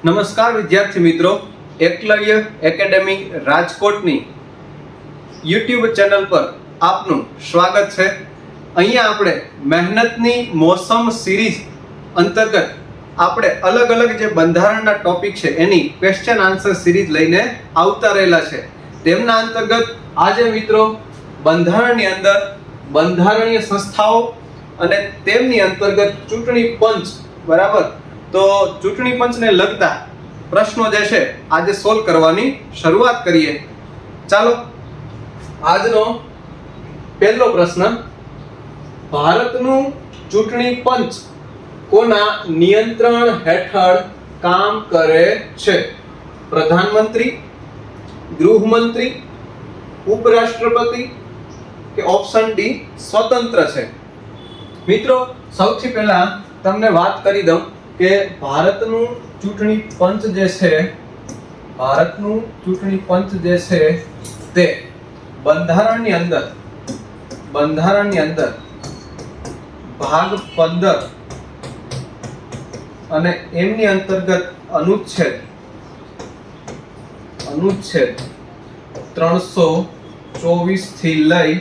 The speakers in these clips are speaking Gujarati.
નમસ્કાર વિદ્યાર્થી મિત્રો, એકલવ્ય એકેડેમી રાજકોટની યુટ્યુબ ચેનલ પર આપનું સ્વાગત છે। અહીંયા આપણે મહેનતની મોસમ સિરીઝ અંતર્ગત આપણે અલગ અલગ જે બંધારણના ટોપિક છે એની ક્વેશ્ચન આન્સર સિરીઝ લઈને આવતા રહેલા છે। તેમના અંતર્ગત આજે મિત્રો બંધારણની અંદર બંધારણીય સંસ્થાઓ અને તેમની અંતર્ગત ચૂંટણી પંચ, બરાબર, તો ચૂંટણી પંચને લગતા પ્રશ્નો જે છે આજે સોલ્વ કરવાની શરૂઆત કરીએ। ચાલો, આજનો પહેલો પ્રશ્ન, ભારતનું ચૂંટણી પંચ કોના નિયંત્રણ હેઠળ કામ કરે છે? પ્રધાનમંત્રી, ગૃહમંત્રી, ઉપરાષ્ટ્રપતિ કે ઓપ્શન ડી સ્વતંત્ર છે? મિત્રો, સૌથી પહેલા તમને વાત કરી દઉં કે ભારતનું ચૂંટણી પંચ જે છે, ભારતનું ચૂંટણી પંચ જે છે તે બંધારણની અંદર ભાગ 15 અને એમની અંતર્ગત અનુચ્છેદ 324 થી લઈ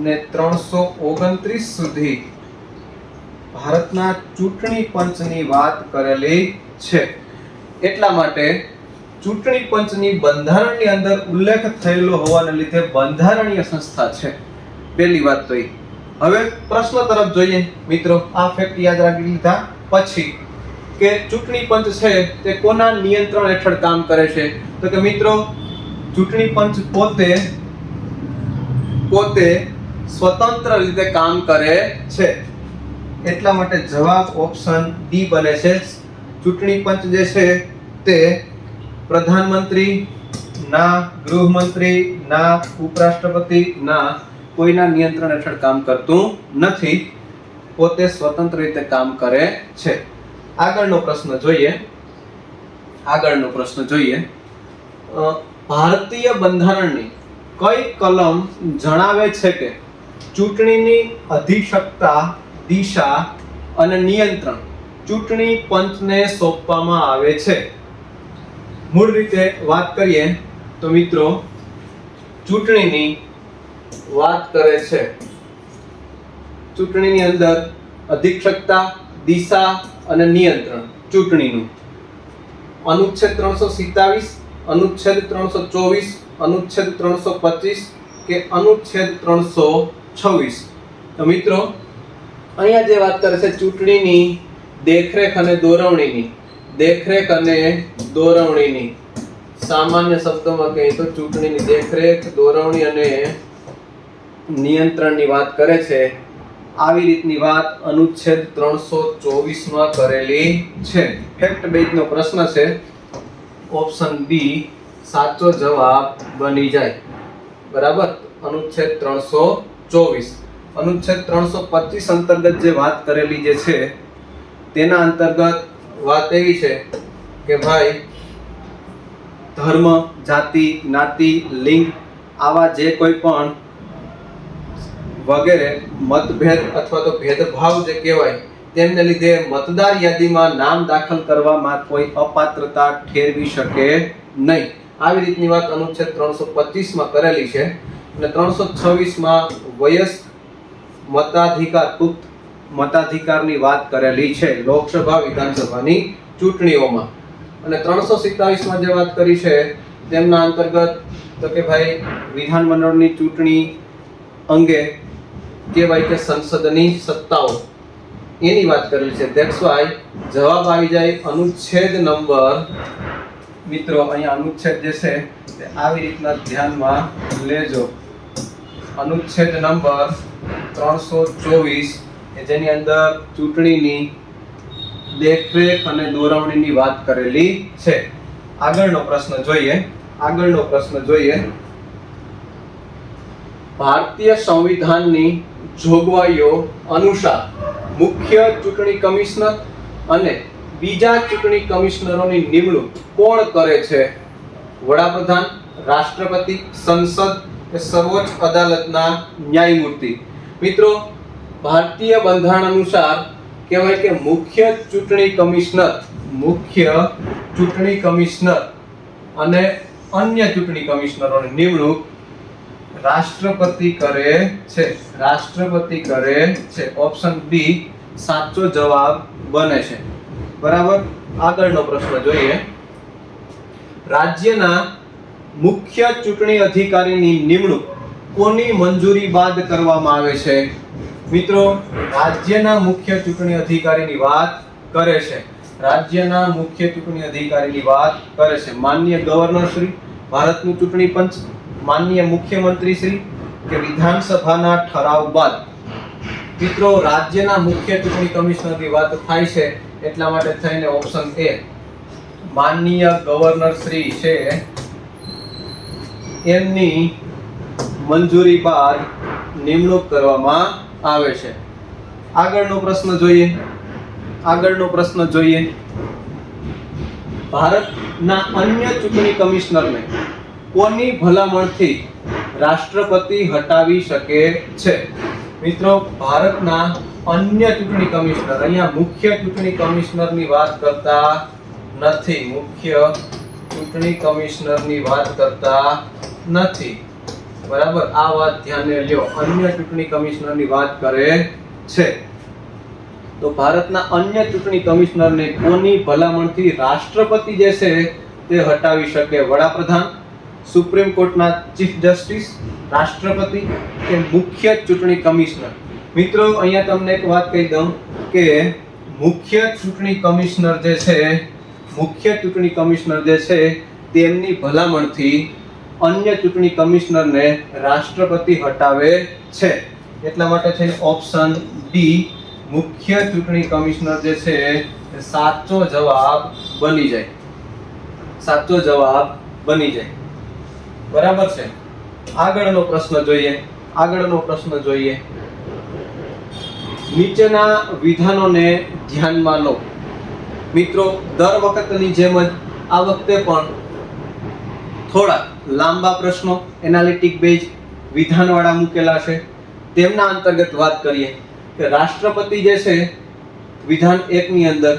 ને 329 સુધી ભારતના ચૂંટણી પંચની વાત કરેલી છે। એટલા માટે ચૂંટણી પંચની બંધારણની અંદર ઉલ્લેખ થયેલો હોવાને લીધે બંધારણીય સંસ્થા છે। પહેલી વાત તો એ। હવે પ્રશ્ન તરફ જોઈએ મિત્રો। આ ફેક્ટ યાદ રાખી લીધા પછી કે ચૂંટણી પંચ છે તે કોના નિયંત્રણ હેઠળ કામ કરે છે? તો કે મિત્રો, ચૂંટણી પંચ પોતે સ્વતંત્ર રીતે કામ કરે છે। એટલા માટે જવાબ ઓપ્શન ડી બને છે। ચૂંટણી પંચ જે છે તે પ્રધાનમંત્રી ના, ગૃહમંત્રી ના, ઉપરાષ્ટ્રપતિ ના કોઈના નિયંત્રણ હેઠળ કામ કરતું નથી, પોતે સ્વતંત્ર રીતે કામ કરે છે। આગળનો પ્રશ્ન જોઈએ। ભારતીય બંધારણની કઈ કલમ જણાવે છે કે ચૂંટણીની અધિક્ષકતા, દિશા અને નિયંત્રણ ચૂંટણી પંચને સોંપવામાં આવે છે? મૂળ રીતે વાત કરીએ તો મિત્રો, ચૂંટણીની વાત કરે છે, ચૂંટણીની અંદર અધિક્ષકતા, દિશા અને નિયંત્રણ ચૂંટણીનું અનુચ્છેદ 327, અનુચ્છેદ 324, અનુચ્છેદ 325 કે અનુચ્છેદ 326? તો મિત્રો, અહીંયા જે વાત કરે છે ચૂંટણીની દેખરેખ અને દોરવણીની, સામાન્ય શબ્દોમાં કહીએ તો ચૂંટણીની દેખરેખ, દોરવણી અને નિયંત્રણની વાત કરે છે। આવી રીતની વાત અનુચ્છેદ 324 માં કરેલી છે। ફેક્ટ બેઝનો પ્રશ્ન છે, ઓપ્શન બી સાચો જવાબ બની જાય, બરાબર। અનુચ્છેદ 324, અનુચ્છેદ 325 અંતર્ગત જે વાત કરેલી જે છે તેના અંતર્ગત વાત એવી છે કે ભાઈ, ધર્મ, જાતિ, જ્ઞાતિ, લિંગ આવા જે કોઈ પણ વગેરે મતભેદ અથવા તો ભેદભાવ જે કહેવાય તેમને લીધે મતદાર યાદીમાં નામ દાખલ કરવામાં કોઈ અપાત્રતા ઠેરવી શકે નહીં। આવી રીતની વાત અનુચ્છેદ 325 માં કરેલી છે। અને 326 માં વયસ્ક મતાધિકાર, પુખ્ત મતાધિકારની વાત કરેલી છે લોકસભા, વિધાનસભાની ચૂંટણીઓમાં। અને 327 માં જે વાત કરી છે તેમના અંતર્ગત તો કે ભાઈ, વિધાનમંડળની ચૂંટણી અંગે કહેવાય કે સંસદની સત્તાઓ એની વાત કરેલી છે। ધેટ્સ વાય જવાબ આવી જાય અનુચ્છેદ નંબર, મિત્રો અહીંયા અનુચ્છેદ જે છે તે આવી રીતના ધ્યાનમાં લેજો। અનુચ્છેદ નંબર 324 કે જેની અંદર ચૂંટણીની દેખરેખ અને દોરવણીની વાત કરેલી છે। આગળનો પ્રશ્ન જોઈએ। ભારતીય સંવિધાનની જોગવાઈઓ અનુસાર મુખ્ય ચૂંટણી કમિશનર અને બીજા ચૂંટણી કમિશનરોની નિમણૂક કોણ કરે છે? વડાપ્રધાન, રાષ્ટ્રપતિ, સંસદ કે સર્વોચ્ચ અદાલતના ન્યાયમૂર્તિ? મિત્રો, ભારતીય બંધારણ અનુસાર કહેવાય કે મુખ્ય ચૂંટણી કમિશનર અને અન્ય ચૂંટણી કમિશનરોની નિમણૂક રાષ્ટ્રપતિ કરે છે. ઓપ્શન બી સાચો જવાબ બને છે. બરાબર. આગળનો પ્રશ્ન જોઈએ. રાજ્યના મુખ્ય ચૂંટણી અધિકારીની નિમણૂક કોની મંજૂરી બાદ કરવામાં આવે છે? મિત્રો, રાજ્યના મુખ્ય ચૂંટણી અધિકારીની વાત કરે છે. માનનીય ગવર્નર શ્રી, ભારતનું ચૂંટણી પંચ, માનનીય મુખ્યમંત્રી શ્રી કે વિધાનસભાના ઠરાવ બાદ? મિત્રો, રાજ્યના મુખ્ય ચૂંટણી કમિશનરની વાત થાય છે એટલા માટે થઈને ઓપ્શન એ માનનીય ગવર્નર શ્રી છે એમની મંજૂરી બાદ નિમણૂક કરવામાં આવે છે. આગળનો પ્રશ્ન જોઈએ. ભારતના અન્ય ચૂંટણી કમિશનરને કોની ભલામણથી રાષ્ટ્રપતિ હટાવી શકે છે? મિત્રો, ભારતના અન્ય ચૂંટણી કમિશનર, અહીંયા મુખ્ય ચૂંટણી કમિશનરની વાત કરતા નથી. બરાબર, આ વાત ધ્યાને લ્યો. અન્ય ચૂંટણી કમિશનરની વાત કરે છે. તો ભારતના અન્ય ચૂંટણી કમિશનરને કોની ભલામણથી રાષ્ટ્રપતિ જે છે તે હટાવી શકે? વડાપ્રધાન, સુપ્રીમ કોર્ટના ચીફ જસ્ટિસ, રાષ્ટ્રપતિ કે મુખ્ય ચૂંટણી કમિશનર? મિત્રો, અહીંયા તમને એક વાત કહી દઉં કે મુખ્ય ચૂંટણી કમિશનર જે છે તેમની ભલામણથી અન્ય ચૂંટણી કમિશનરને રાષ્ટ્રપતિ હટાવે છે. એટલા માટે છે ઓપ્શન ડી મુખ્ય ચૂંટણી કમિશનર જે છે એ સાચો જવાબ બની જાય. બરાબર છે. આગળનો પ્રશ્ન જોઈએ. નીચેના વિધાનોને ધ્યાનમાં લો. મિત્રો, દર વખતની જેમ જ આ વખતે પણ થોડા લાંબા પ્રશ્નો એનાલિટિક બેઝ વિધાનવાળા મૂકેલા છે. તેમના અંતર્ગત વાત કરીએ કે રાષ્ટ્રપતિ જે છે, વિધાન 1 ની અંદર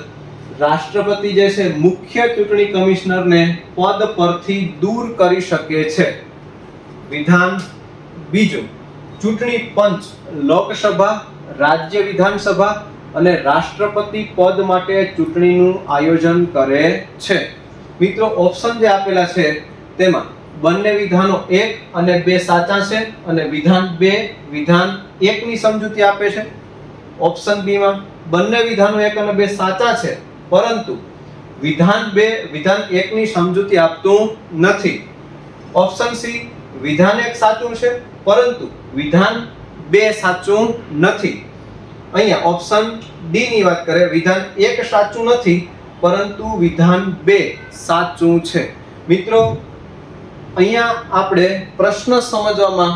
રાષ્ટ્રપતિ જે છે મુખ્ય ચૂંટણી કમિશનરને પદ પરથી દૂર કરી શકે છે. વિધાન 2, ચૂંટણી પંચ લોકસભા, રાજ્ય વિધાનસભા અને રાષ્ટ્રપતિ પદ માટે ચૂંટણીનું આયોજન કરે છે. મિત્રો, ઓપ્શન જે આપેલા છે તેમાં બંને વિધાનો 1 અને 2 સાચા છે અને વિધાન 2 વિધાન 1 ની સમજૂતી આપે છે. ઓપ્શન બી માં બંને વિધાનો 1 અને 2 સાચા છે, પરંતુ વિધાન 2 વિધાન 1 ની સમજૂતી આપતું નથી. ઓપ્શન સી વિધાન 1 સાચું છે પરંતુ વિધાન 2 સાચું નથી. અહીંયા ઓપ્શન ડી ની વાત કરે, વિધાન 1 સાચું નથી પરંતુ વિધાન 2 સાચું છે. મિત્રો, અહીંયા આપણે પ્રશ્ન સમજવામાં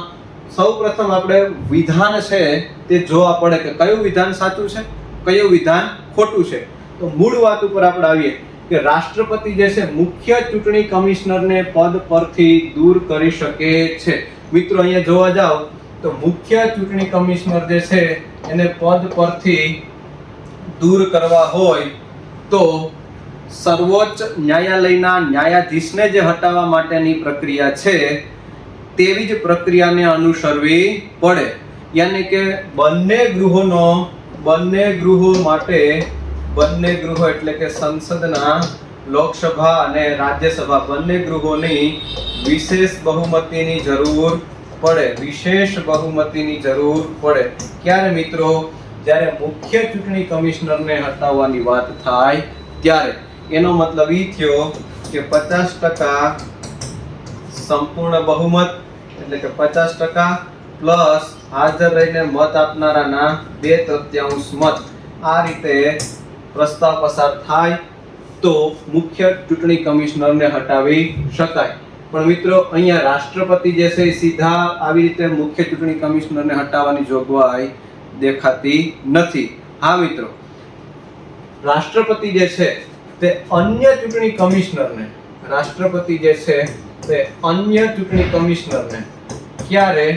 સૌપ્રથમ આપણે વિધાન છે તે જોવા પડે કે કયું વિધાન સાચું છે, કયું વિધાન ખોટું છે. તો મૂળ વાત ઉપર આપણે આવીએ કે રાષ્ટ્રપતિ જે છે મુખ્ય ચૂંટણી કમિશનરને પદ પરથી દૂર કરી શકે છે. મિત્રો, અહીંયા જોવા જાવ તો મુખ્ય ચૂંટણી કમિશનર જે છે એને પદ પરથી દૂર કરવા હોય તો સર્વોચ્ચ ન્યાયાલયના ન્યાયાધીશને જે હટાવવા માટેની પ્રક્રિયા છે તેવી જ પ્રક્રિયાને અનુસરવી પડે. યાની કે બંને ગૃહો એટલે કે સંસદના લોકસભા અને રાજ્યસભા બંને ગૃહોની વિશેષ બહુમતીની જરૂર પડે. ક્યારે મિત્રો? જ્યારે મુખ્ય ચૂંટણી કમિશનરને હટાવવાની વાત થાય ત્યારે. એનો મતલબ ઈ થયો કે 50% સંપૂર્ણ બહુમત એટલે કે 50% પ્લસ હાજર રહીને મત આપનારાના 2/3 મત. આ રીતે પ્રસ્તાવ પસાર થાય તો મુખ્ય ચૂંટણી કમિશનરને હટાવી શકાય. પણ મિત્રો, અહીંયા રાષ્ટ્રપતિ જે છે એ સીધા આવી રીતે મુખ્ય ચૂંટણી કમિશનરને હટાવવાની જોગવાઈ દેખાતી નથી. હા મિત્રો, રાષ્ટ્રપતિ જે છે તે અન્ય ચૂંટણી કમિશનરને ક્યારે?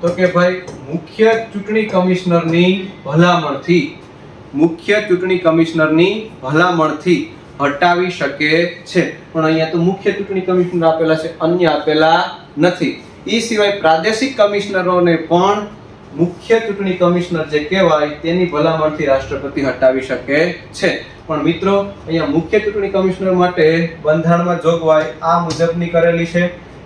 તો કે ભાઈ મુખ્ય ચૂંટણી કમિશનરની ભલામણથી મુખ્ય ચૂંટણી કમિશનરની ભલામણથી હટાવી શકે છે. પણ અહીંયા તો મુખ્ય ચૂંટણી કમિશનર આપેલા છે, અન્ય આપેલા નથી. એ સિવાય પ્રાદેશિક કમિશનરોને પણ મુખ્ય ચૂંટણી કમિશનર જે કહેવાય તેની ભલામણથી રાષ્ટ્રપતિ હટાવી શકે છે. પણ મિત્રો અહીંયા મુખ્ય ચૂંટણી કમિશનર માટે બંધારણમાં જોગવાઈ આ મુજબની કરેલી છે.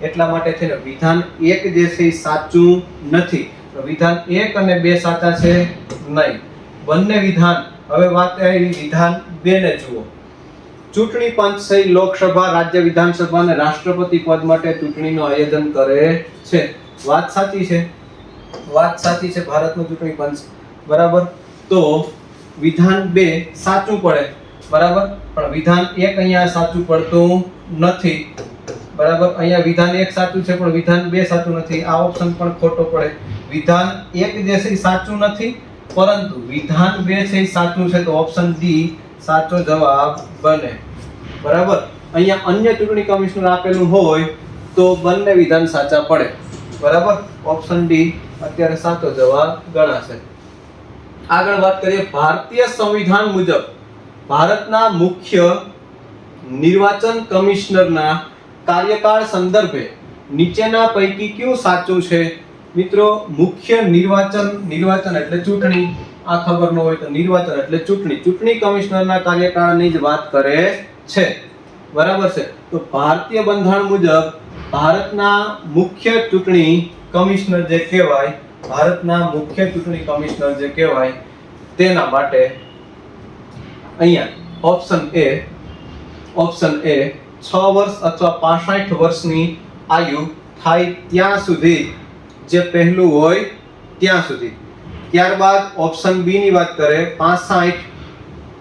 એટલા માટે છે ને વિધાન 1 જે છે એ સાચું નથી. તો વિધાન 1 અને 2 સાચા છે નહીં. બંને વિધાન. હવે વાત આવી વિધાન 2 ને જુઓ. ચૂંટણી પંચ છે લોકસભા, રાજ્ય વિધાનસભા અને રાષ્ટ્રપતિ પદ માટે ચૂંટણીનું આયોજન કરે છે. વાત સાચી છે, વાત સાચી છે. ભારતનું ચૂંટણી પંચ, બરાબર. તો વિધાન 2 સાચું પડે, બરાબર. પણ વિધાન 1 અહીંયા સાચું પડતું નથી, બરાબર. અહીંયા વિધાન 1 સાચું છે પણ વિધાન 2 સાચું નથી. આ ઓપ્શન પણ ખોટો પડે. વિધાન 1 જે છે એ સાચું નથી, પરંતુ વિધાન 2 છે એ સાચું છે. તો ઓપ્શન ડી સાચો જવાબ બને, બરાબર. અહીંયા અન્ય ચૂંટણી કમિશનર આપેલું હોય તો બંને વિધાન સાચા પડે, બરાબર. ઓપ્શન ડી અત્યારે સાચો જવાબ ગણાશે. આગળ વાત કરીએ. ભારતીય સંવિધાન મુજબ ભારતના મુખ્ય નિર્વાચન કમિશનરના કાર્યકાળ સંદર્ભે નીચેના પૈકી કયું સાચું છે? મિત્રો મુખ્ય નિર્વાચન એટલે ચૂંટણી. આ ખબર ન હોય તો નિર્વાચન એટલે ચૂંટણી કમિશનરના કાર્યકાળની જ વાત કરે છે, બરાબર છે. તો ભારતીય બંધારણ મુજબ ભારતના મુખ્ય ચૂંટણી કમિશનર જે કહેવાય, ભારતના મુખ્ય ચૂંટણી કમિશનર જે કહેવાય તેના માટે અહીંયા ઓપ્શન એ 6 વર્ષ અથવા 65 વર્ષની આયુ થાય ત્યાં સુધી, જે પહેલું હોય ત્યાં સુધી. ત્યારબાદ ઓપ્શન બી ની વાત કરે 65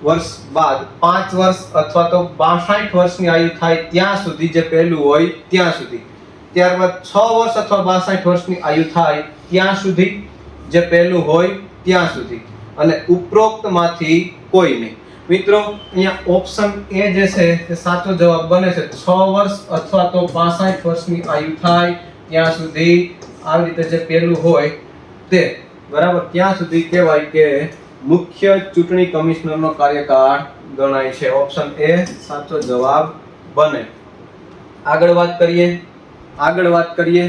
વર્ષ બાદ 5 વર્ષ અથવા તો 62 વર્ષની આયુ થાય ત્યાં સુધી, જે પહેલું હોય ત્યાં સુધી. ત્યારબાદ 6 વર્ષ અથવા 62 વર્ષની આયુ થાય ત્યાં સુધી, જે પહેલું હોય ત્યાં સુધી. અને ઉપરોક્તમાંથી કોઈ નહીં. મિત્રો અહીંયા ઓપ્શન એ જે છે તે સાચો જવાબ બને છે. 6 વર્ષ અથવા તો 65 વર્ષની આયુ થાય ત્યાં સુધી, આવી રીતે જે પહેલું હોય તે, બરાબર, ત્યાં સુધી કહેવાય કે મુખ્ય ચૂંટણી કમિશનરનો કાર્યકાળ ગણાય છે. ઓપ્શન એ સાચો જવાબ બને. આગળ વાત કરીએ.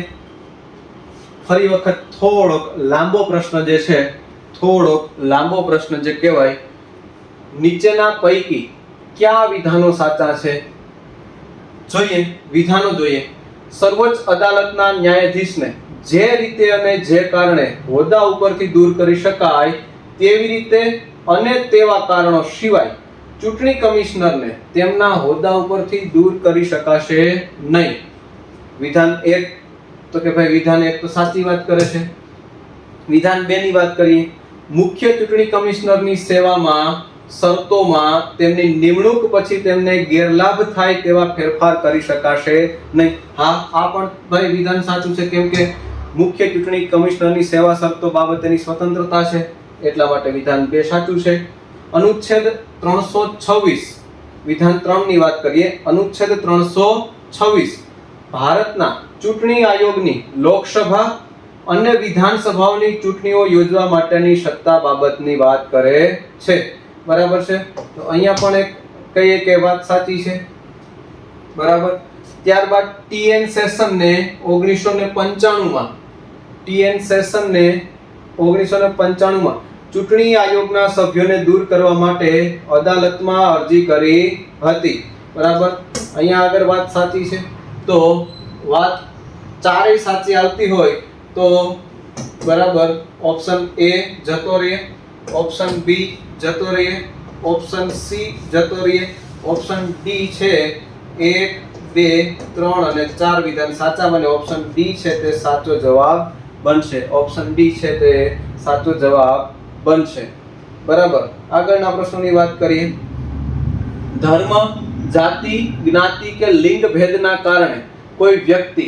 ફરી વખત થોડોક લાંબો પ્રશ્ન જે છે, જે કહેવાય, નીચેના પૈકી કયા વિધાનો સાચા છે? વિધાનો જોઈએ. સર્વોચ્ચ અદાલતના ન્યાયાધીશને જે રીતે અને જે કારણે હોદ્દા ઉપરથી દૂર કરી શકાય તેવી રીતે અને તેવા કારણો સિવાય ચૂંટણી કમિશનરને તેમના હોદ્દા ઉપરથી દૂર કરી શકાશે નહીં. વિધાન 1 તો કે ભાઈ વિધાન 1 તો સાચી વાત કરે છે. વિધાન 2 ની વાત કરીએ. મુખ્ય ચૂંટણી કમિશનરની સેવામાં શરતોમાં તેમની નિમણૂક પછી તેમને ગેરલાભ થાય તેવા ફેરફાર કરી શકાશે નહીં. હા, આ પણ ભાઈ વિધાન સાચું છે, કેમ કે મુખ્ય ચૂંટણી કમિશનરની સેવા શરતો બાબતેની સ્વતંત્રતા છે, એટલા માટે વિધાન 2 સાચું છે. અનુચ્છેદ 326 વિધાન 3 ની વાત કરીએ. અનુચ્છેદ 326 ભારતના ચૂંટણી આયોગની લોકસભા અને વિધાનસભાઓની ચૂંટણીઓ યોજવા માટેની સત્તા બાબતની વાત કરે છે, બરાબર છે. તો અહીંયા પણ એક કહીએ કે વાત સાચી છે, બરાબર. ત્યારબાદ ટીએન સેશનને 1995માં ચૂંટણી આયોગના સભ્યોને દૂર કરવા માટે અદાલતમાં અરજી કરી હતી, બરાબર. અહીંયા આગળ વાત સાચી છે. તો વાત ચારેય સાચી આવતી હોય તો બરાબર ઓપ્શન એ જતો રહે, ઓપ્શન બી જતો રહે, ઓપ્શન સી જતો રહે, ઓપ્શન ડી છે 1, 2, 3 અને 4 વિધાન સાચા બને. ઓપ્શન ડી છે તે સાચો જવાબ બનશે. ઓપ્શન ડી છે તે સાચો જવાબ બનશે, બરાબર. આગળના પ્રશ્નોની વાત કરીએ. ધર્મ, જાતિ, જ્ઞાતિ કે લિંગ ભેદના કારણે કોઈ વ્યક્તિ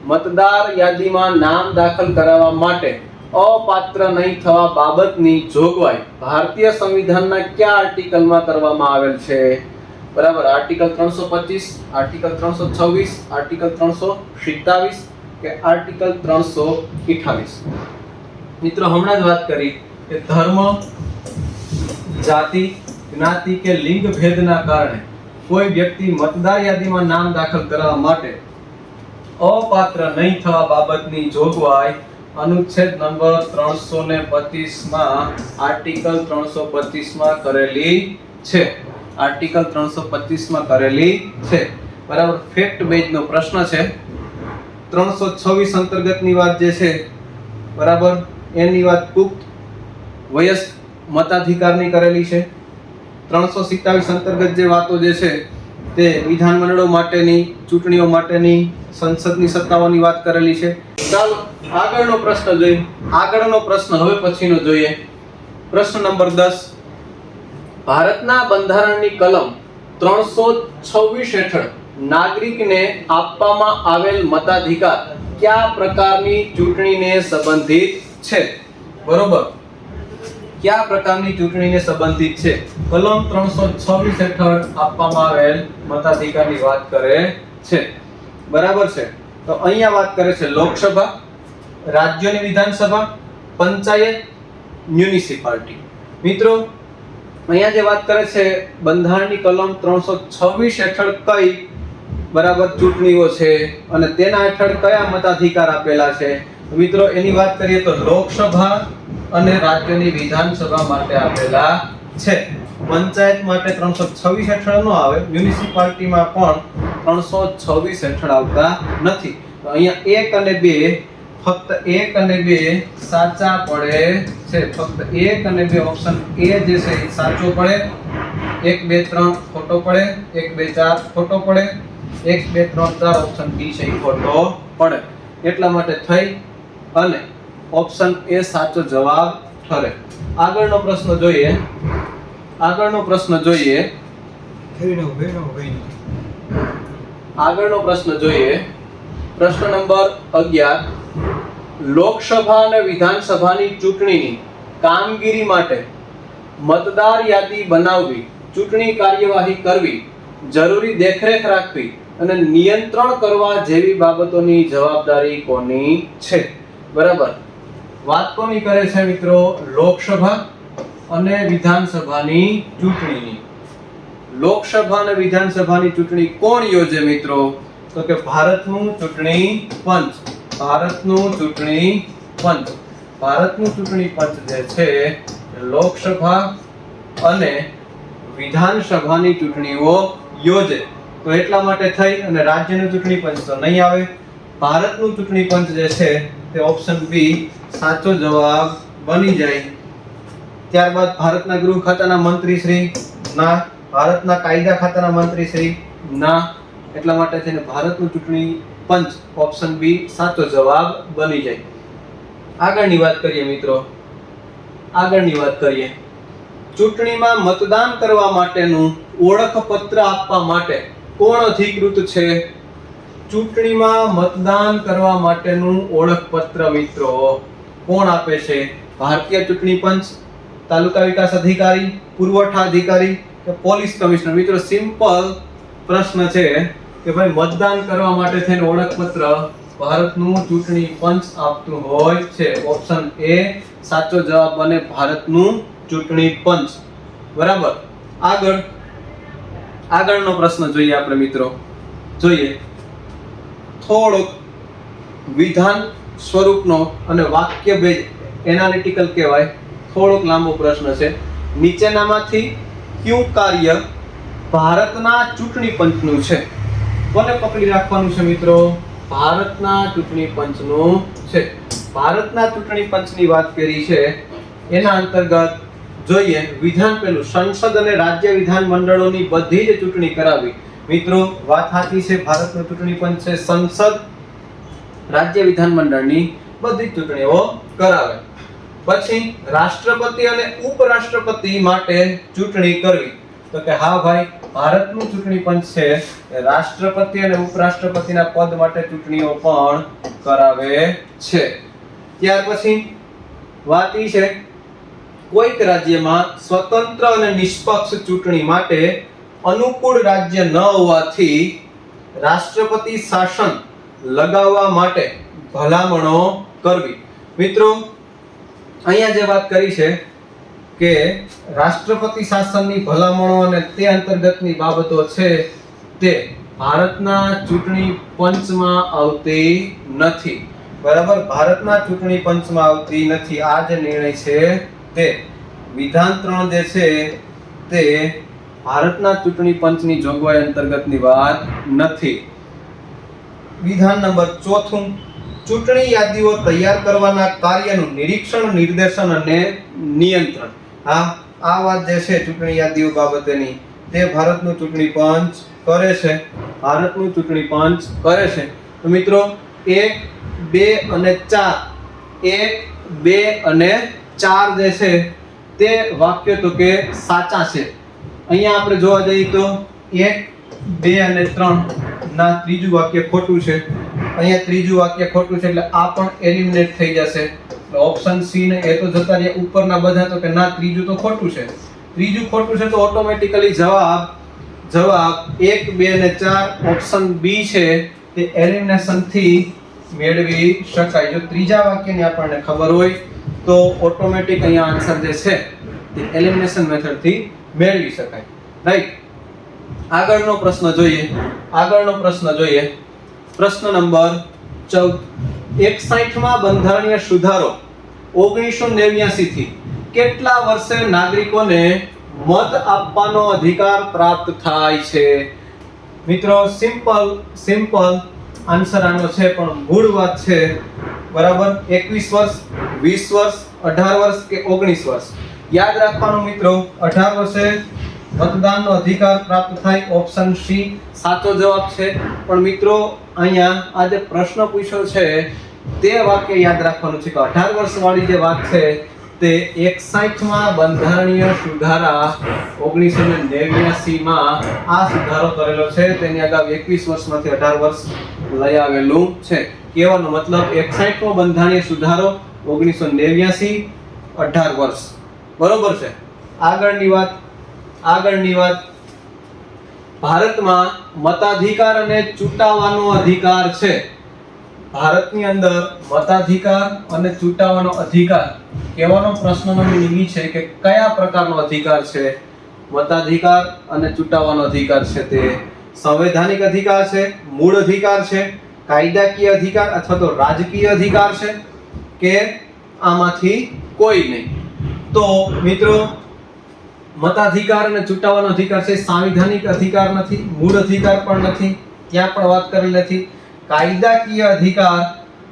મતદાર યાદીમાં નામ દાખલ કરાવવા માટે અપાત્ર નહીં થવા બાબતની જોગવાઈ ભારતીય સંવિધાનના કયા આર્ટિકલમાં કરવામાં આવેલ છે? બરાબર. આર્ટિકલ 325, આર્ટિકલ 326, આર્ટિકલ 327 કે આર્ટિકલ 328? મિત્રો હમણાં જ વાત કરી કે ધર્મ, જાતિ, જ્ઞાતિ કે લિંગ ભેદના કારણે કોઈ વ્યક્તિ મતદાર યાદીમાં નામ દાખલ કરવા માટે અપાત્ર નહીં થવા બાબતની જોગવાઈ અનુચ્છેદ નંબર 325 માં આર્ટિકલ 325 માં કરેલી છે. આર્ટિકલ 325 માં કરેલી છે. બરાબર. ફેક્ટ બેઝ નો પ્રશ્ન છે. 326 અંતર્ગતની વાત જે છે, બરાબર, એની વાત પુખ્ત વયસ્ક મતાધિકારની કરેલી છે. 327 અંતર્ગત જે વાતો જે છે તે વિધાનમંડળો માટેની, ચૂંટણીઓ માટેની, સંસદની સત્તાઓની વાત કરેલી છે. ચાલો આગળનો પ્રશ્ન જોઈએ. આગળનો પ્રશ્ન હવે પછીનો જોઈએ. પ્રશ્ન નંબર 10. ભારતના બંધારણની કલમ 326 હેઠળ નાગરિકને આપવામાં આવેલ મતાધિકાર કયા પ્રકારની ચૂંટણીને સંબંધિત છે? બરોબર. કયા પ્રકારની ચૂંટણીને સંબંધિત છે? કલમ 326 હેઠળ આપવામાં આવેલ મતાધિકારની વાત કરે છે. બરાબર છે. તો અહીંયા વાત કરે છે લોકસભા, રાજ્યોની વિધાનસભા, પંચાયત, મ્યુનિસિપાલિટી. મિત્રો અહીંયા જે વાત કરે છે બંધારણની કલમ 326 હેઠળ કઈ, બરાબર, ચૂંટણીઓ છે અને તેના હેઠળ કયા મતાધિકાર આપેલા છે? મિત્રો એની વાત કરીએ તો લોકસભા અને રાજ્યની વિધાનસભા માટે આપેલા છે. પંચાયત માટે 326 હેઠળ ન આવે, મ્યુનિસિપાલિટીમાં પણ 326 હેઠળ આવતા નથી. તો અહીંયા 1 અને 2, ફક્ત 1 અને 2 સાચા પડે છે. ફક્ત 1 અને 2 ઓપ્શન એ જે છે એ સાચો પડે. 1 2 3 ખોટો પડે. 1 2 4 ખોટો પડે. 1 2 3 4 ઓપ્શન બી છે એ ખોટો પડે. એટલા માટે થઈ અને ઓપ્શન એ સાચો જવાબ ઠરે. આગળનો પ્રશ્ન જોઈએ. આગળનો પ્રશ્ન જોઈએ. આગળનો પ્રશ્ન જોઈએ. પ્રશ્ન નંબર 11. લોકસભા અને વિધાનસભાની ચૂંટણીની કામગીરી માટે મતદાર યાદી બનાવવી, ચૂંટણી કાર્યવાહી કરવી, જરૂરી દેખરેખ રાખવી અને નિયંત્રણ કરવા જેવી બાબતોની જવાબદારી કોની છે? બરાબર. વાત કોની કરે છે મિત્રો? લોકસભા અને વિધાનસભાની ચૂંટણીની. લોકસભા અને વિધાનસભાની ચૂંટણી કોણ યોજે મિત્રો? તો કે ભારતનું ચૂંટણી પંચ. ભારતનું ચૂંટણી પંચ. ભારતનું ચૂંટણી પંચ જે છે લોકસભા અને વિધાનસભાની ચૂંટણીઓ યોજે. તો એટલા માટે થઈ અને રાજ્યનું ચૂંટણી પંચ તો નહીં આવે. ભારતનું ચૂંટણી પંચ જે છે તે ઓપ્શન બી સાચો જવાબ બની જાય. ત્યારબાદ ભારતના ગૃહ ખાતાના મંત્રી શ્રી ના, ભારતના કાયદા ખાતાના મંત્રી શ્રી ના. એટલા માટે થઈને ભારતનું ચૂંટણી પંચ ઓપ્શન બી સાચો જવાબ બની જાય. આગળની વાત કરીએ મિત્રો. આગળની વાત કરીએ. ચૂંટણીમાં મતદાન કરવા માટેનું ઓળખપત્ર આપવા માટે કોણ અધિકૃત છે? ચૂંટણીમાં મતદાન કરવા માટેનું ઓળખપત્ર મિત્રો કોણ આપે છે? ભારતીય ચૂંટણી પંચ, તાલુકા વિકાસ અધિકારી, પુરવઠા અધિકારી કે પોલીસ કમિશનર? મિત્રો સિમ્પલ પ્રશ્ન છે કે ભાઈ મતદાન કરવા માટે થઈને ઓળખપત્ર ભારતનું ચૂંટણી પંચ આપતું હોય છે. ઓપ્શન એ સાચો જવાબ બને, ભારતનું ચૂંટણી પંચ. બરાબર. આગળનો પ્રશ્ન જોઈએ આપણે મિત્રો. જોઈએ થોડોક વિધાન સ્વરૂપનો અને વાક્ય બેઝ એનાલિટિકલ કહેવાય. થોડોક લાંબો પ્રશ્ન છે. નીચેનામાંથી કયું કાર્ય ભારતના ચૂંટણી પંચનું છે? કોને પકડી રાખવાનું છે મિત્રો? ભારતના ચૂંટણી પંચનું છે. ભારતના ચૂંટણી પંચની વાત કરી છે એના અંતર્ગત જોઈએ વિધાન, પેલું સંસદ અને રાજ્ય વિધાન મંડળોની બધી જ ચૂંટણી કરાવી. મિત્રો વાત સાચી છે, ભારતનું ચૂંટણી પંચ છે સંસદ, રાજ્ય વિધાન મંડળની બધી જ ચૂંટણીઓ કરાવે. પછી રાષ્ટ્રપતિ અને ઉપરાષ્ટ્રપતિ માટે ચૂંટણી કરવી. તો કે હા ભાઈ, ભારતનું ચૂંટણી પંચ છે રાષ્ટ્રપતિ અને ઉપરાષ્ટ્રપતિના પદ માટે ચૂંટણીઓ પણ કરાવે છે. ત્યાર પછી વાત ઈ છે કોઈક રાજ્યમાં સ્વતંત્ર અને નિષ્પક્ષ ચૂંટણી માટે અનુકૂળ રાજ્ય ન હોવાથી રાષ્ટ્રપતિ શાસન લગાવવા માટે ભલામણો કરવી. મિત્રો અહીંયા જે વાત કરી છે કે રાષ્ટ્રપતિ શાસનની ભલામણો અને તે અંતર્ગતની બાબતો છે તે ભારતના ચૂંટણી પંચમાં આવતી નથી. બરાબર, ભારતના ચૂંટણી પંચમાં આવતી નથી. આ જે નિર્ણય છે તે વિધાન 3 જે છે તે ભારતના ચૂંટણી પંચની જોગવાઈ અંતર્ગતની વાત નથી. વિધાન નંબર 4, ચૂંટણી યાદીઓ તૈયાર કરવાના કાર્યનું નિરીક્ષણ, નિર્દેશન અને નિયંત્રણ. આ વાત જે છે ચૂંટણી યાદીઓ બાબતેની તે ભારતનું ચૂંટણી પંચ કરે છે. ભારતનું ચૂંટણી પંચ કરે છે. તો મિત્રો 1, 2 અને 4 1, 2 અને 4 જે છે તે વાક્ય તો કે સાચા છે. અહીંયા આપણે જોવા જઈએ તો 1, 2 અને 3 ના ત્રીજું વાક્ય ખોટું છે. અહીંયા ત્રીજું વાક્ય ખોટું છે એટલે આ પણ એલિમિનેટ થઈ જશે. ઓપ્શન સી ને એ તો જતા રહ્યા ઉપરના બધા તો કે ના ત્રીજું તો ખોટું છે. ત્રીજું ખોટું છે તો ઓટોમેટિકલી જવાબ 1, 2 અને 4 ઓપ્શન બી છે તે એલિમિનેશન થી મેળવી શકાય. જો ત્રીજા વાક્યની આપણને ખબર હોય તો ઓટોમેટિક અહીંયા આન્સર જે છે તે એલિમિનેશન મેથડ થી મેળવી શકાય. રાઈટ, આગળનો પ્રશ્ન જોઈએ. પ્રશ્ન નંબર 14, 61માં બંધારણીય સુધારો 1989 થી કેટલા વર્ષે નાગરિકોને મત આપવાનો અધિકાર પ્રાપ્ત થાય છે? મિત્રો સિમ્પલ આન્સર આનો છે પણ મૂળ વાત છે. બરાબર, 21 વર્ષ, 20 વર્ષ, 18 વર્ષ કે 19 વર્ષ? યાદ રાખવાનું મિત્રો, 18 વર્ષે મતદાનનો અધિકાર પ્રાપ્ત થાય. ઓપ્શન સી સાચો જવાબ છે. પણ મિત્રો અહીંયા આ જે પ્રશ્ન પૂછ્યો છે તે વાક્ય યાદ રાખવાનું છે કે 18 વર્ષ વાળી જે વાત છે તે 61માં બંધારણીય સુધારા 1989 માં આ સુધારો કરેલો છે. તેની અગાઉ 21 વર્ષમાંથી 18 વર્ષ લઈ આવેલું છે. કહેવાનો મતલબ 61મો બંધારણીય સુધારો 1989 18 વર્ષ. બરોબર છે. આગળની વાત ભારતમાં મતાધિકાર અને ચૂંટાવાનો અધિકાર છે. ભારતની અંદર મતાધિકાર અને ચૂંટાવાનો અધિકાર કહેવાનો પ્રશ્નનો મીનિંગ છે કે કયા પ્રકારનો અધિકાર છે? મતાધિકાર અને ચૂંટાવાનો અધિકાર છે તે સંવૈધાનિક અધિકાર છે, મૂળ અધિકાર છે, કાયદાકીય અધિકાર અથવા તો રાજકીય અધિકાર છે કે આમાંથી કોઈ નહીં? તો મિત્રો મતાધિકાર અને ચૂંટાવાનો અધિકાર છે સાંવિધાનિક અધિકાર નથી, મૂળ અધિકાર પણ નથી, ત્યાં પણ વાત કરેલી નથી. કાયદાકીય અધિકાર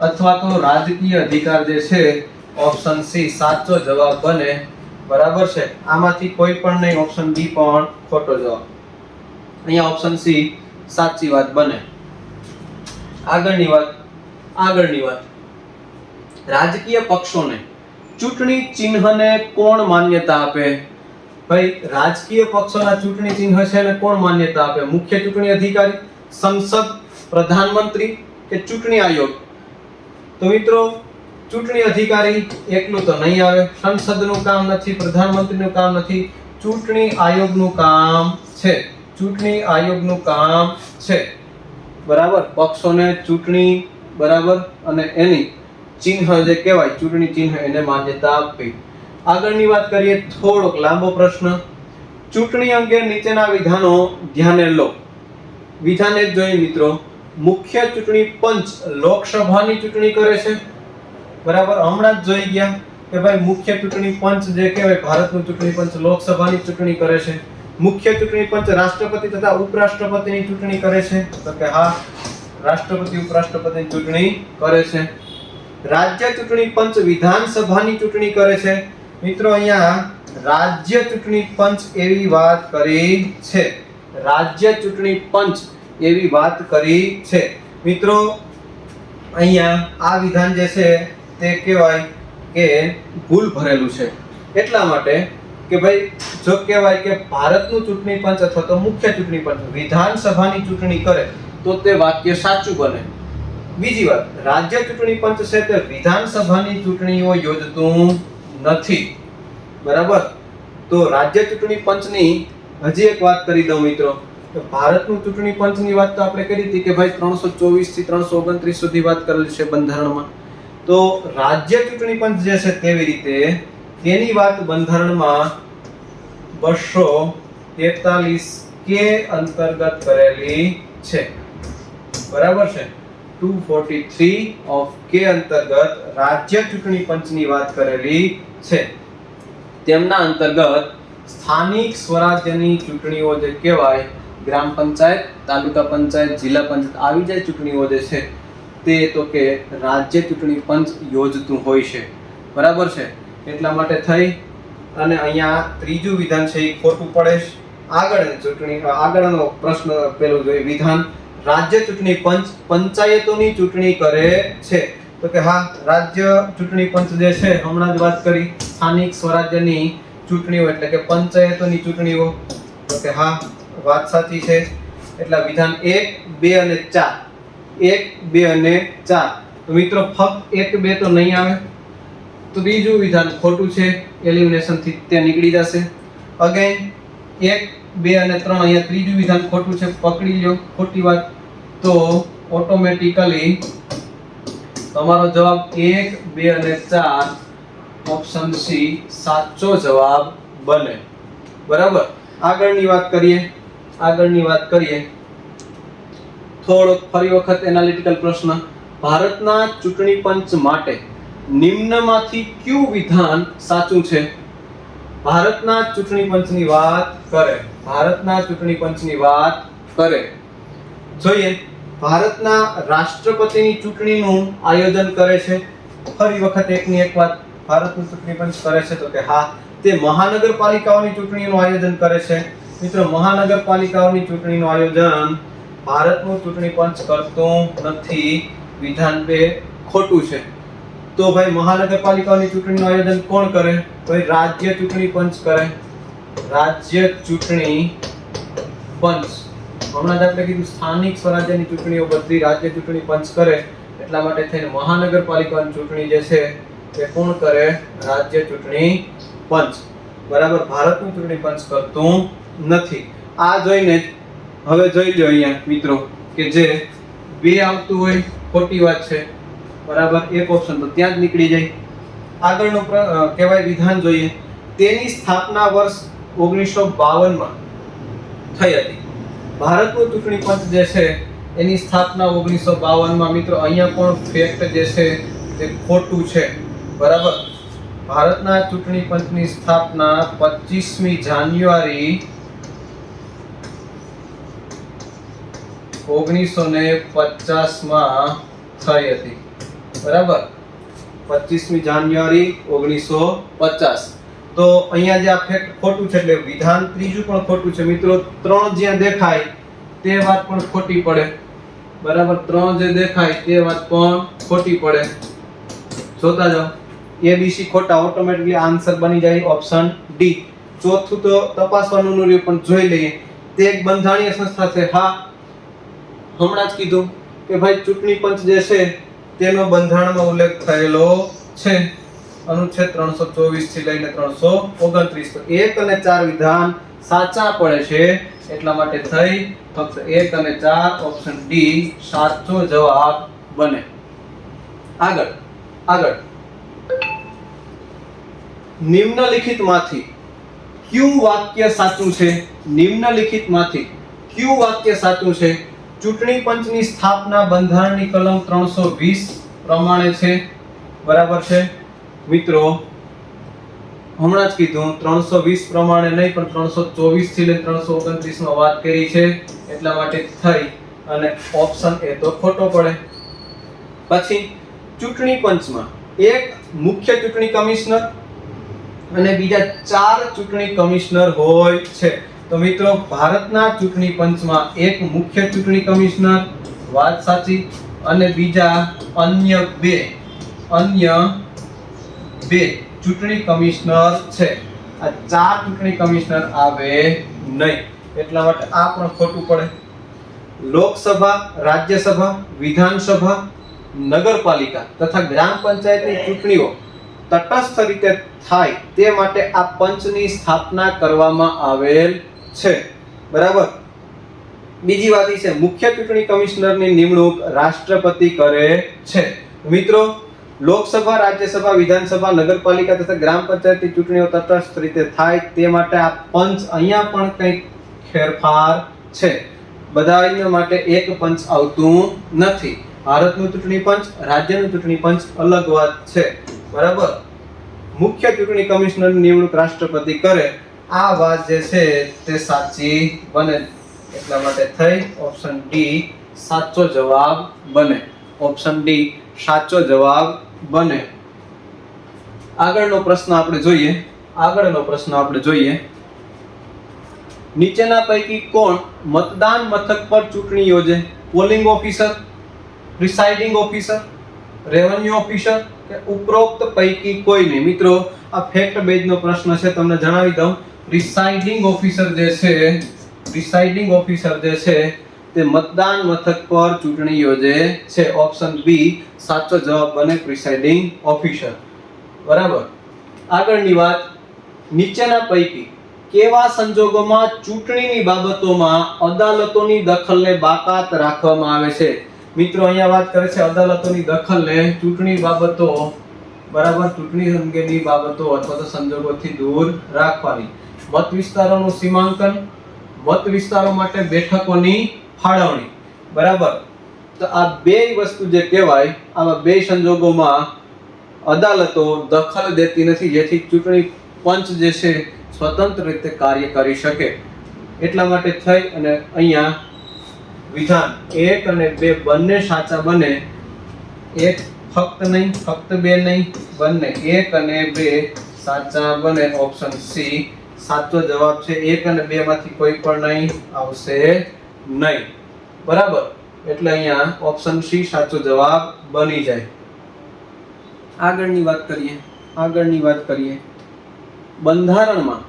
અથવા તો રાજકીય અધિકાર જે છે ઓપ્શન સી સાચો જવાબ બને. બરાબર છે, આમાંથી કોઈ પણ નહીં. ઓપ્શન બી પણ ખોટો જવાબ. અહીંયા ઓપ્શન સી સાચી વાત બને. આગળની વાત રાજકીય પક્ષોને ચૂંટણી ચિહ્નને કોણ માન્યતા આપે? ભાઈ, રાજકીય પક્ષોના ચૂંટણી ચિહ્ન છે ને કોણ માન્યતા આપે? મુખ્ય ચૂંટણી અધિકારી, સંસદ, પ્રધાનમંત્રી કે ચૂંટણી આયોગ? તો મિત્રો ચૂંટણી અધિકારી એકલું તો નહીં આવે. સંસદનું કામ નથી, પ્રધાનમંત્રીનું કામ નથી, ચૂંટણી આયોગનું કામ છે. ચૂંટણી આયોગનું કામ છે. બરાબર, પક્ષોને ચૂંટણી બરાબર અને એની ચિહ્ન જે કહેવાય ચૂંટણી ચિહ્ન એને માન્યતા આપવી. આગળની વાત કરીએ, થોડોક લાંબો પ્રશ્ન. ચૂંટણી અંગે નીચેના વિધાનો ધ્યાને લો. વિધાન એક જોઈએ મિત્રો. મુખ્ય ચૂંટણી પંચ લોકસભાની ચૂંટણી કરે છે. બરાબર, હમણાં જ જોઈ ગયા કે ભાઈ મુખ્ય ચૂંટણી પંચ જે કહેવાય ભારતનું ચૂંટણી પંચ લોકસભાની ચૂંટણી કરે છે. મુખ્ય ચૂંટણી પંચ રાષ્ટ્રપતિ તથા ઉપરાષ્ટ્રપતિની ચૂંટણી કરે છે. તો કે હા, રાષ્ટ્રપતિ ઉપરાષ્ટ્રપતિની ચૂંટણી કરે છે. રાજ્ય ચૂંટણી પંચ વિધાનસભાની ચૂંટણી કરે છે. મિત્રો અહીંયા રાજ્ય ચૂંટણી પંચ એવી વાત કરી છે. રાજ્ય ચૂંટણી પંચ એવી વાત કરી છે. મિત્રો અહીંયા આ વિધાન જે છે તે કહેવાય કે ભૂલ ભરેલું છે. એટલા માટે કે ભાઈ જો કહેવાય કે ભારતનું ચૂંટણી પંચ અથવા તો મુખ્ય ચૂંટણી પંચ વિધાનસભાની ચૂંટણી કરે તો તે વાક્ય સાચું બને. બીજી વાત, રાજ્ય ચૂંટણી પંચ છે તે વિધાનસભાની ચૂંટણીઓ યોજતું નથી. બરાબર, તો રાજ્ય ચૂંટણી પંચની હજી એક વાત કરી દઉં મિત્રો. ભારતનું ચૂંટણી પંચની વાત તો આપણે કરી હતી કે ભાઈ 324 થી 329 સુધી વાત કરેલી છે બંધારણમાં. તો રાજ્ય ચૂંટણી પંચ જે છે તેવી રીતે તેની વાત બંધારણમાં 243 કે અંતર્ગત કરેલી છે. બરાબર છે. 243 ઓફ કે અંતર્ગત રાજ્ય ચૂંટણી પંચની વાત કરેલી છે. તેમના અંતર્ગત સ્થાનિક સ્વરાજ્યની ચૂંટણીઓ જે કહેવાય, ગ્રામ પંચાયત, તાલુકા પંચાયત, જિલ્લા પંચાયત આવી જે ચૂંટણીઓ જે છે તે તો કે રાજ્ય ચૂંટણી પંચ યોજતું હોય છે. બરાબર છે. એટલા માટે થઈ અને અહીંયા ત્રીજું વિધાન છે એ ખોટું પડે છે. આગળનો પ્રશ્ન પેલું જોઈએ, વિધાન રાજ્ય ચૂંટણી પંચ પંચાયતોની ચૂંટણી કરે છે. તો કે હા, રાજ્ય ચૂંટણી પંચ જે છે હમણાં જ વાત કરી, સ્થાનિક સ્વરાજ્યની ચૂંટણીઓ એટલે કે પંચાયતોની ચૂંટણીઓ. તો કે હા, વાત સાચી છે. એટલે વિધાન 1, 2 અને 4, 1, 2 અને 4. તો મિત્રો ફક્ત 1, 2 તો નહીં આવે. તો બીજું વિધાન ખોટું છે, એલિમિનેશન થી તે નીકળી જશે. અગેન 1, 2 અને 3, અહીંયા ત્રીજું વિધાન ખોટું છે, પકડી લો ખોટી વાત. તો ઓટોમેટિકલી તમારો જવાબ 1, 2 અને 4 ઓપ્શન સી સાચો જવાબ બને. બરાબર. આગળની વાત કરીએ થોડોક ફરી વખત એનાલિટિકલ પ્રશ્ન. ભારતના ચૂંટણી પંચ માટે નિમ્નમાંથી કયું વિધાન સાચું છે? ભારતના ચૂંટણી પંચની વાત કરે. જોઈએ, ભારતના રાષ્ટ્રપતિની ચૂંટણીનું આયોજન કરે છે. ફરી વખત એકની એક વાત, ભારતનું ચૂંટણી પંચ કરે છે. તો કે હા, તે મહાનગરપાલિકાઓની ચૂંટણીનું આયોજન કરે છે. મિત્રો, મહાનગરપાલિકાઓની ચૂંટણીનું આયોજન ભારતનું ચૂંટણી પંચ કરતું નથી. વિધાન 2 ખોટું છે. તો ભાઈ મહાનગરપાલિકાઓની ચૂંટણીનું આયોજન કોણ કરે? ભાઈ રાજ્ય ચૂંટણી પંચ કરે. રાજ્ય ચૂંટણી પંચ. હમણાં જ આપણે કીધું સ્થાનિક સ્વરાજ્યની ચૂંટણીઓ બધી રાજ્ય ચૂંટણી પંચ કરે. એટલા માટે થઈને મહાનગરપાલિકાની ચૂંટણી જે છે તે કોણ કરે? રાજ્ય ચૂંટણી પંચ. બરાબર. ભારતનું ચૂંટણી પંચ કરતું નથી. આ જોઈને હવે જોઈ લો અહીંયા મિત્રો કે જે 2 આવતું હોય ખોટી વાત છે. બરાબર. એક ઓપ્શન તો ત્યાં જ નીકળી જાય. આગળનું કહેવાય વિધાન જોઈએ. તેની સ્થાપના વર્ષ 1952 માં થઈ હતી. ભારતનું ચૂંટણી પંચ જે છે એની સ્થાપના 1952 માં. મિત્રો, અહીંયા પણ ફેક્ટ જે છે તે ખોટું છે. બરાબર. ભારતના ચૂંટણી પંચની સ્થાપના 25મી જાન્યુઆરી 1950 માં થઈ હતી. બરાબર. 25મી જાન્યુઆરી 1950. તો અહીંયા જે આ ફેક્ટ ખોટું છે એટલે વિધાન ત્રીજું પણ ખોટું છે. મિત્રો, 3 જ્યાં દેખાય તે વાત પણ ખોટી પડે. બરાબર. 3 જે દેખાય તે વાત પણ ખોટી પડે. જોતા જાઓ. ABC ખોટા, ઓટોમેટિકલી આન્સર બની જાય ઓપ્શન ડી. ચોથું તો તપાસવાનું રહ્યું પણ જોઈ લઈએ. તે એક બંધારણીય સંસ્થા છે. હા, હમણાં જ કીધું કે ભાઈ ચૂંટણી પંચ જે છે તેનો બંધારણમાં ઉલ્લેખ થયેલો છે. અનુચ્છેદ 324 થી લઈને 329. તો 1 અને 4 વિધાન સાચા પડે છે. એટલા માટે થઈ ફક્ત 1 અને 4 ઓપ્શન ડી સાચો જવાબ બને. આગળ નિમ્નલિખિતમાંથી કયું વાક્ય સાચું છે? નિમ્નલિખિતમાંથી કયું વાક્ય સાચું છે? ચૂંટણી પંચની સ્થાપના બંધારણની કલમ 320 પ્રમાણે છે. બરાબર છે. મિત્રો, હમણાં જ કીધું 320 પ્રમાણે નહીં પણ 324 થી લઈને 329 માં વાત કરી છે. એટલા માટે થઈ અને ઓપ્શન એ તો ખોટો પડે. પછી ચૂંટણી પંચમાં એક મુખ્ય ચૂંટણી કમિશનર અને બીજા 4 ચૂંટણી કમિશનર હોય છે. તો મિત્રો, ભારતના ચૂંટણી પંચમાં એક મુખ્ય ચૂંટણી કમિશનર, વાત સાચી, અને બીજા અન્ય બે ચૂંટણી કમિશનર છે. આ 4 ચૂંટણી કમિશનર આવે નહીં. એટલા માટે આ પણ ખોટું પડે. લોકસભા, રાજ્યસભા, વિધાનસભા, નગરપાલિકા તથા ગ્રામ પંચાયતની ચૂંટણીઓ તટસ્થ રીતે થાય તે માટે આ પંચની સ્થાપના કરવામાં આવેલ છે. બરાબર. બીજી વાત એ છે મુખ્ય ચૂંટણી કમિશનરની નિમણૂક રાષ્ટ્રપતિ કરે છે. મિત્રો, લોકસભા, રાજ્યસભા, વિધાનસભા, નગરપાલિકા તથા ગ્રામ પંચાયતની ચૂંટણીઓ તટસ્થ રીતે થાય તે માટે આ પંચ અહીંયા પણ કંઈક ફેરફાર છે. બધાના માટે એક પંચ આવતું નથી. ભારતનું ચૂંટણી પંચ, રાજ્યનું ચૂંટણી પંચ અલગ વાત છે. બરાબર. મુખ્ય ચૂંટણી કમિશનરની નિમણૂક રાષ્ટ્રપતિ કરે. આ વાત જે છે તે સાચી બને. એટલા માટે થઈ ઓપ્શન ડી સાચો જવાબ બને. ઓપ્શન ડી સાચો જવાબ બને. આગળનો પ્રશ્ન આપણે જોઈએ. નીચેના પૈકી કોણ મતદાન મથક પર ચૂંટણી યોજે? Polling officer, presiding officer, revenue officer કે ઉપરોક્ત પૈકી કોઈ નહીં. મિત્રો આ ફેક્ટ બેઝ નો પ્રશ્ન છે, તમને જણાવી દઉં. પ્રિસાઇડિંગ ઓફિસર જે છે તે મતદાન મથક પર ચૂંટણી યોજે છે. ઓપ્શન બી સાચો જવાબ બને, પ્રિસાઇડિંગ ઓફિસર. બરાબર. આગળની વાત, નીચેના પૈકી કેવા સંજોગોમાં ચૂંટણીની બાબતોમાં અદાલતોની દખલને બાકાત રાખવામાં આવે છે? મિત્રો અહીંયા વાત કરે છે અદાલતોની દખલને ચૂંટણી બાબતો, બરાબર, ચૂંટણી અંગેની બાબતો અથવા તો સંજોગોથી દૂર રાખવાની. મત વિસ્તારોનું સીમાંકન, મત વિસ્તારો માટે બેઠકોની ફાળવણી. બરાબર. તો આ બે વસ્તુ જે કહેવાય, આવા બે સંજોગોમાં અદાલતો દખલ દેતી નથી, જેથી ચૂંટણી પંચ જે છે સ્વતંત્ર રીતે કાર્ય કરી શકે. એટલા માટે થઈ અને અહીંયા વિધાન 1 અને 2 બંને સાચા બને. એક ફક્ત નહીં, ફક્ત 2 નહીં, બંને 1 અને 2 સાચા બને. ઓપ્શન સી સાચો જવાબ છે. 1 અને 2 માંથી કોઈ પણ નહીં આવશે નહીં. બરાબર. એટલે અહીંયા ઓપ્શન સી સાચો જવાબ બની જાય. આગળની વાત કરીએ. બંધારણમાં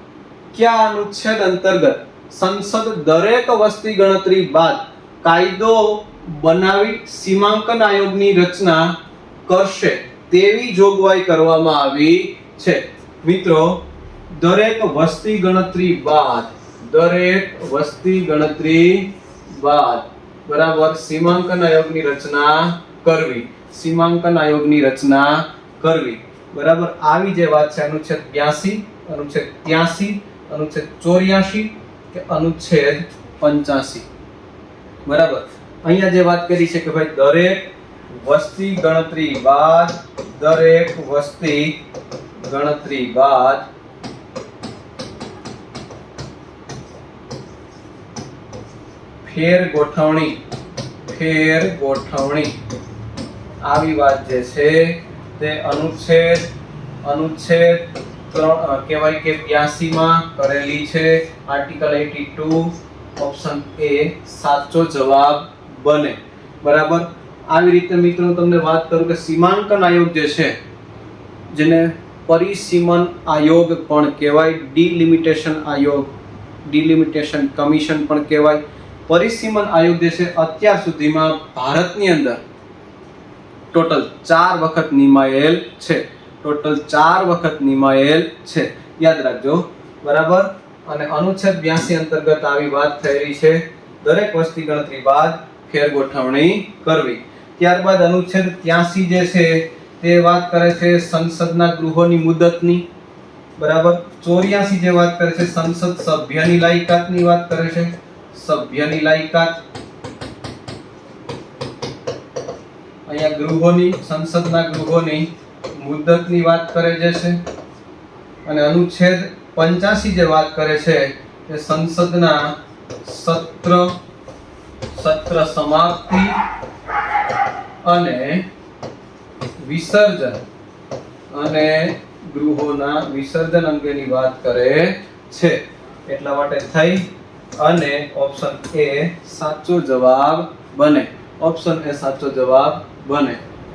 કયા અનુચ્છેદ અંતર્ગત સંસદ દરેક વસ્તી ગણતરી બાદ કાયદો બનાવી સીમાંકન આયોગની રચના કરશે તેવી જોગવાઈ કરવામાં આવી છે? મિત્રો દરેક વસ્તી ગણતરી બાદ બરાબર સીમાંકન આયોગની રચના કરવી. બરાબર. આવી જે વાત છે અનુચ્છેદ 82, અનુચ્છેદ 83, અનુચ્છેદ 84 કે અનુચ્છેદ 85. બરાબર. અહીંયા જે વાત કરી છે કે ભાઈ દરેક વસ્તી ગણતરી બાદ ફેર ગોઠવણી આવી વાત જે છે તે અનુચ્છેદ કહેવાય કે 82 માં કરેલી છે. આર્ટિકલ 82. ઓપ્શન એ સાચો જવાબ બને. બરાબર. આવી રીતે મિત્રો તમને વાત કરું કે સીમાંકન આયોગ જે છે, જેને પરિસીમન આયોગ પણ કહેવાય, ડિલિમિટેશન કમિશન પણ કહેવાય. પરિસીમન આયોગ જે છે અત્યાર સુધીમાં ભારતની અંદર ટોટલ 4 વખત નિમાયેલ છે. યાદ રાખજો. બરાબર. અને અનુચ્છેદ 82 અંતર્ગત આવી વાત થયેલી છે, દરેક વસ્તી ગણતરી બાદ ફેર ગોઠવણી કરવી. ત્યારબાદ અનુચ્છેદ 83 જે છે તે વાત કરે છે સંસદના ગૃહોની મુદતની. બરાબર. 84 જે વાત કરે છે સંસદ સભ્યની લાયકાતની વાત કરે છે. અહીંયા સંસદના ગૃહોની મુદતની વાત કરે છે. અને અનુચ્છેદ 85 જે વાત કરે છે તે સંસદના સત્ર સમાપ્તિ અને વિસર્જન અને ગૃહોના વિસર્જન અંગેની વાત કરે છે. એટલા માટે થઈ અને ઓપ્શન એ સાચો જવાબ બને.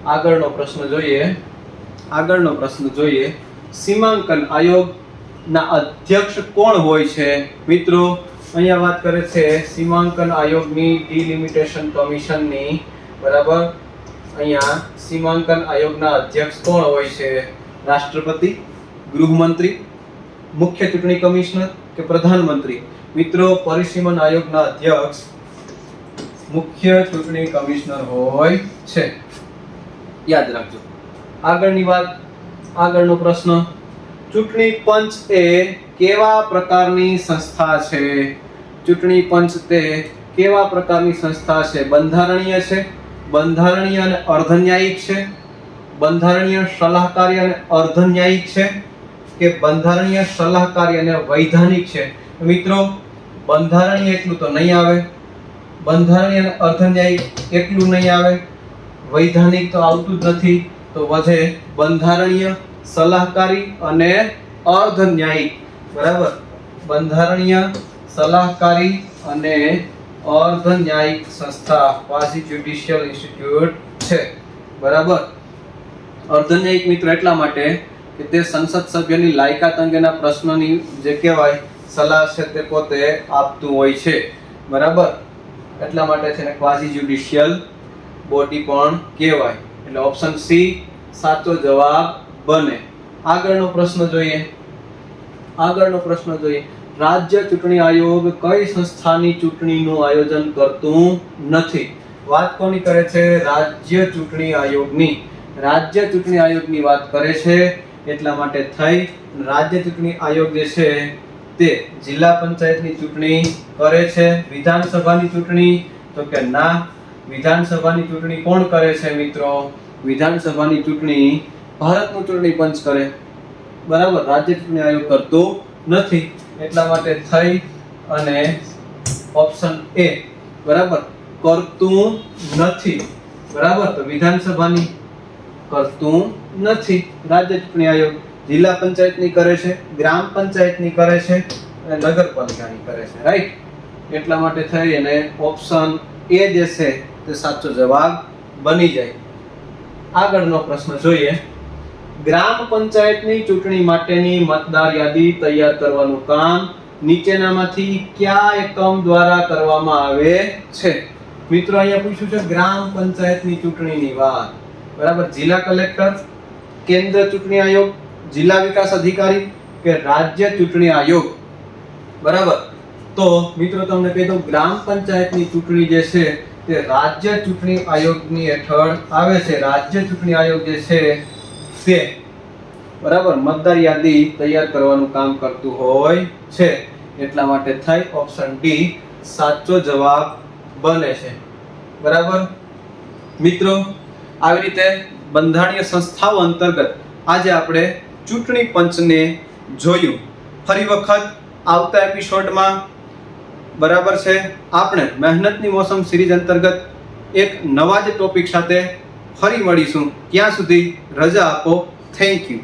આગળનો પ્રશ્ન જોઈએ. સીમાંકન આયોગના અધ્યક્ષ કોણ હોય છે? મિત્રો અહીંયા વાત કરે છે સીમાંકન આયોગની, ડિલિમિટેશન કમિશનની. બરાબર. અહીંયા સીમાંકન આયોગના અધ્યક્ષ કોણ હોય છે? રાષ્ટ્રપતિ, ગૃહમંત્રી, મુખ્ય ચૂંટણી કમિશનર કે પ્રધાનમંત્રી? મિત્રો પરિસીમન આયોગના અધ્યક્ષ મુખ્ય ચૂંટણી કમિશનર હોય છે. યાદ રાખજો. આગળનો પ્રશ્ન, ચૂંટણી પંચ એ કેવા પ્રકારની સંસ્થા છે? ચૂંટણી પંચ તે કેવા પ્રકારની સંસ્થા છે? બંધારણીય છે, બંધારણીય અને અર્ધન્યાયિક છે, બંધારણીય સલાહકારી અને અર્ધન્યાયિક છે, કે બંધારણીય સલાહકારી અને વૈધાનિક છે? મિત્રો, બંધારણીય એટલું તો નહીં આવે, બંધારણીય અને અર્ધન્યાયિક એટલું નહીં આવે, વૈધાનિક તો આવતું જ નથી, તો વધે બંધારણીય, સલાહકારી અને અર્ધન્યાયિક. બરાબર, બંધારણીય, સલાહકારી અને અર્ધન્યાયિક સંસ્થા ક્વાઝી જ્યુડિશિયલ ઇન્સ્ટિટ્યૂટ છે. બરાબર, અર્ધન્યાયિક મિત્ર એટલા માટે કે તે સંસદ સભ્યની લાયકાત અંગેના પ્રશ્નોની જે કહેવાય સલાહ છે તે પોતે આપતું હોય છે. બરાબર, એટલા માટે છે ને ક્વાઝી જ્યુડિશિયલ બોડી પણ કહેવાય. એટલે ઓપ્શન સી સાચો જવાબ બને. આગળનો પ્રશ્ન જોઈએ. રાજ્ય ચૂંટણી આયોગ કઈ સંસ્થાની ચૂંટણીનું આયોજન કરતું નથી? વાત કોની કરે છે? રાજ્ય ચૂંટણી આયોગની. રાજ્ય ચૂંટણી આયોગની વાત કરે છે. એટલા માટે થઈ રાજ્ય ચૂંટણી આયોગ જે છે તે જિલ્લા પંચાયતની ચૂંટણી કરે છે. વિધાનસભાની ચૂંટણી તો કે ના. વિધાનસભાની ચૂંટણી કોણ કરે છે મિત્રો? વિધાનસભાની ચૂંટણી ભારતનું ચૂંટણી પંચ કરે. બરાબર, રાજ્ય ચૂંટણી આયોગ કરતો નથી. એટલા માટે થઈ અને ઓપ્શન એ બરાબર કરતું નથી. બરાબર, તો વિધાનસભાની કરતું નથી રાજ્ય ચૂંટણી આયોગ. જિલ્લા પંચાયતની કરે છે, ગ્રામ પંચાયતની કરે છે અને નગરપાલિકાની કરે છે. રાઈટ, એટલા માટે થઈ અને ઓપ્શન એ જે છે તે સાચો જવાબ બની જાય. આગળનો પ્રશ્ન જોઈએ. ગ્રામ પંચાયતની ચૂંટણી માટેની મતદાર યાદી તૈયાર કરવાનું કામ નીચેનામાંથી કયા એકમ દ્વારા કરવામાં આવે છે? મિત્રો, અહીંયા પૂછ્યું છે ગ્રામ પંચાયતની ચૂંટણીની વાત. બરાબર, જિલ્લા કલેક્ટર, કેન્દ્ર ચૂંટણી આયોગ, જિલ્લા વિકાસ અધિકારી કે રાજ્ય ચૂંટણી આયોગ? બરાબર, તો મિત્રો તમને કહી દઉં, ગ્રામ પંચાયતની ચૂંટણી જે છે તે રાજ્ય ચૂંટણી આયોગની હેઠળ આવે છે. રાજ્ય ચૂંટણી આયોગ જે છે તે બરાબર મતદાર યાદી તૈયાર કરવાનું કામ કરતું હોય છે. એટલા માટે થઈ ઓપ્શન ડી સાચો જવાબ બને છે. બરાબર મિત્રો, આવી રીતે બંધારણીય સંસ્થાઓ અંતર્ગત આજે આપણે ચૂંટણી પંચને જોયું. ફરી વખત આવતા એપિસોડમાં બરાબર છે આપણે મહેનતની મોસમ સિરીઝ અંતર્ગત એક નવા જ ટોપિક સાથે ફરી મળીશું. ત્યાં સુધી રજા આપો. Thank you.